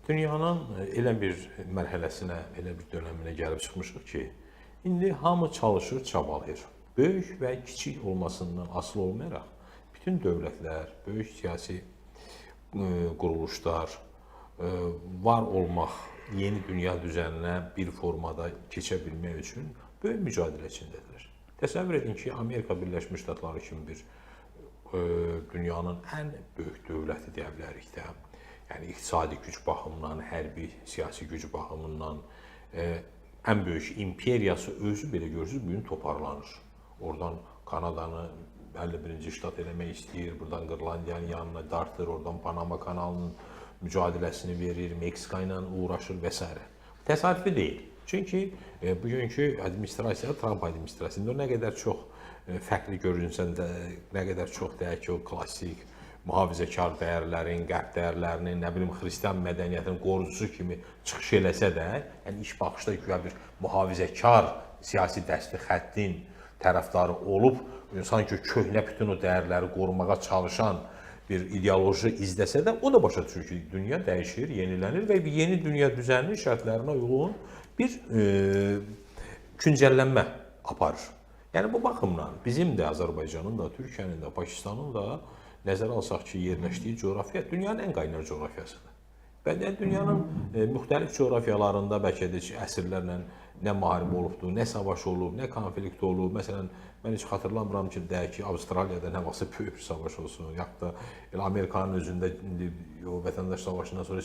Dünyanın elə bir mərhələsinə, elə bir dönəminə gəlib çıxmışıq ki, indi hamı çalışır, çabalayır. Böyük və kiçik olmasından asılı olmayaraq, bütün dövlətlər, böyük siyasi quruluşlar var olmaq, yeni dünya düzəninə bir formada keçə bilmək üçün böyük mücadilə içindədirlər. Təsəvvür edin ki, Amerika Birləşmiş Ştatları kimi bir dünyanın ən böyük dövləti deyə bilərik də, yəni iqtisadi güc baxımından, hərbi, siyasi güc baxımından ən böyük imperiyası özü belə görürsünüz, bugün toparlanır. Oradan Kanadanı 51-ci ştat eləmək istəyir, buradan Qırlandiyanın yanına dartır, oradan Panama kanalının mücadeləsini verir, Meksika ilə uğraşır və s. Təsadüfi deyil. Çünki bugünkü administrasiya, Trump administrasiyasında nə qədər çox fərqli görünsə də, nə qədər çox deyək ki, o klassik mühafizəkar dəyərlərin, qərb dəyərlərinin, nə bilim, xristian mədəniyyətinin qorucusu kimi çıxış eləsə də, yəni iş baxışda güya bir mühafizəkar siyasi dəsti xəttin tərəfdarı olub, sanki köhnə bütün o dəyərləri qorumağa çalışan bir ideoloji izləsə də, o da başa düşür ki, dünya dəyişir, yenilənir və yeni dünya düzəninin şərtlərinə uyğun bir güncəllənmə aparır. Yəni bu baxımdan bizim də Azərbaycanın da, Türkiyənin də, Pakistanın da nəzərə alsaq ki, yerləşdiyi coğrafiya dünyanın ən qaynar coğrafiyasıdır. Və dünyanın müxtəlif coğrafiyalarında bəlkə də əsrlərlə nə müharibə olubdur, nə savaş olub, nə konflikt olub. Məsələn, mən heç xatırlamıram ki, deyək ki, Avstraliyada nə vaxtsa böyük bir savaş olsun, yaxud da elə Amerikanın özündə o vətəndaş savaşından sonra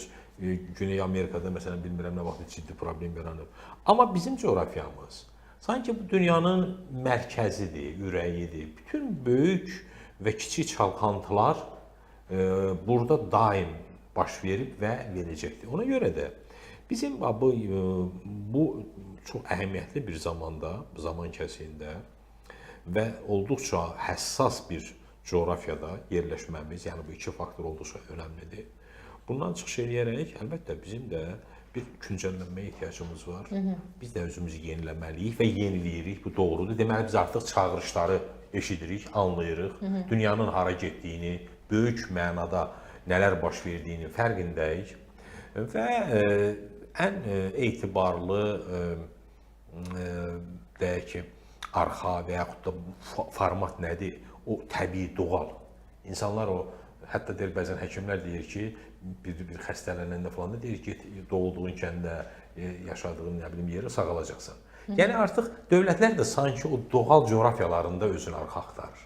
Güney Amerikada məsələn bilmirəm nə vaxt ciddi problem yaranıb. Amma bizim coğrafiyamız sanki bu dünyanın mərkəzidir, ürəyidir. Bütün böyük və kiçik çalkantılar burada daim baş verib və verəcəkdir. Ona görə də bizim bu çox əhəmiyyətli bir zamanda, zaman kəsiyində və olduqca həssas bir coğrafiyada yerləşməmiz, yəni bu iki faktor olduqca önəmlidir. Bundan çıxış edərək, əlbəttə bizim də bir güncəllənməyə ehtiyacımız var. Biz də özümüzü yeniləməliyik və yeniləyirik, bu doğrudur. Deməli, biz artıq çağırışları eşidirik, anlayırıq, dünyanın hara getdiyini, böyük mənada nələr baş verdiyini fərqindəyik və ən etibarlı, deyək ki, arxa və yaxud da format nədir? O təbii, doğal. İnsanlar o, hətta deyir, bəzən həkimlər deyir ki, bir xəstələnəndə falan da deyir ki, doğulduğun kəndə, yaşadığın, nə bilim, yeri sağalacaqsan. Yəni artıq dövlətlər də sanki o doğal coğrafiyalarında özünü arxa axtarır.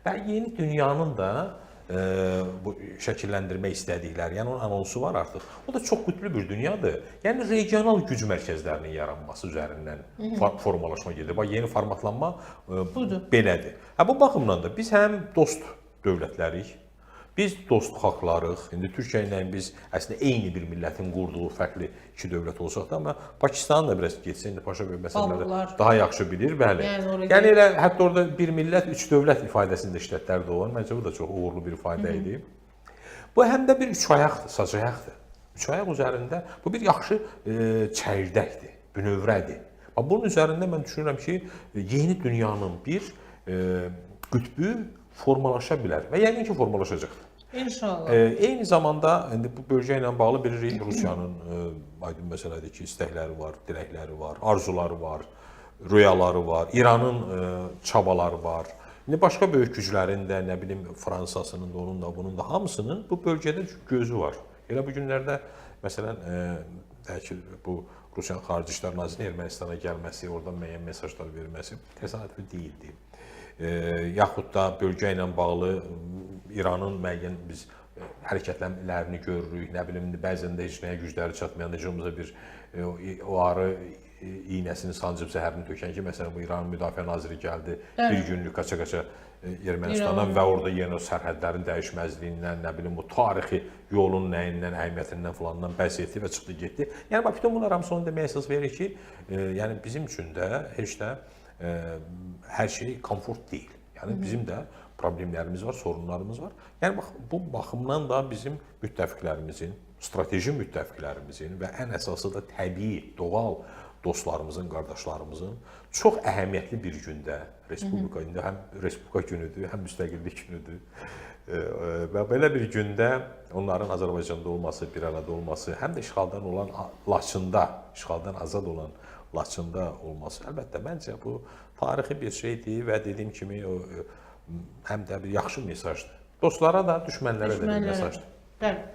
Və yeni dünyanın da bu şəkilləndirmək istədikləri, yəni onun anonsu var artıq. O da çox qütblü bir dünyadır. Yəni regional güc mərkəzlərinin yaranması üzərindən formalaşma gedir. Bax, yeni formatlanma belədir. Bu baxımdan da biz həm dost dövlətlərik, biz dost xalqlarıq. İndi Türkiyə ilə biz əslində eyni bir millətin qurduğu fərqli iki dövlət olsaq da, amma Pakistanın da biraz getsə, indi Paşa böyük məsələləri daha yaxşı bilir, bəli. Yəni elə hətta orada bir millət, üç dövlət ifadəsində işlətlər də olur. Məncə bu da çox uğurlu bir ifadə idi. Bu həm də bir üç ayaqdır, sac ayaqdır. Üç ayaq üzərində bu bir yaxşı çəyirdəkdir, bünövrədir. Bunun üzərində mən düşünürəm ki, yeni dünyanın bir qütbü formalaşa bilər və yəqin ki, formalaşacaqdır. İnşallah. Eyni zamanda indi bu bölgə ilə bağlı bilirik, Rusiyanın aydın məsələdir ki, istəkləri var, diləkləri var, arzuları var, rüyaları var, İranın çabaları var. İndi başqa böyük güclərin də, nə bilim, Fransasının da, onun da, bunun da hamısının bu bölgədə gözü var. Elə bu günlərdə, məsələn, deyək ki, bu Rusiyanın Xarici İşlər Nazirinin Ermənistana gəlməsi, oradan müəyyən mesajlar verməsi təsadüfi deyildi. Yaxud da bölgə ilə bağlı İranın müəyyən biz hərəkətlərini görürük, nə bilim, bəzən də heç nəyə gücləri çatmayanda cümlədə bir o arı iynəsini sancıb zəhərini tökən ki, məsələn, bu İranın Müdafiə Naziri gəldi, bir günlük qaça-qaça Ermənistandan və orada yenə o sərhədlərin dəyişməzliyindən, nə bilim, o tarixi yolun nəyindən, əhəmiyyətindən falandan bəhs etdi və çıxdı, getdi. Yəni, bütün bunlar hamısı onu deməyə əsas verir ki, yəni bizim üçün də heç də hər şey komfort deyil. Yəni bizim də problemlərimiz var, sorunlarımız var. Yəni bu baxımdan da bizim müttəfiqlərimizin, strateji müttəfiqlərimizin və ən əsası da təbii, doğal dostlarımızın, qardaşlarımızın çox əhəmiyyətli bir gündə Respublika, indi həm Respublika günüdür, həm müstəqillik günüdür. Və belə bir gündə onların Azərbaycanda olması, bir arada olması, həm də işğaldan olan Laçında, işğaldan azad olan Laçında olması, əlbəttə məncə bu tarixi bir şeydir və dediyim kimi o həm də bir yaxşı mesajdır. Dostlara da, düşmənlərə də bir mesajdır. Bəli.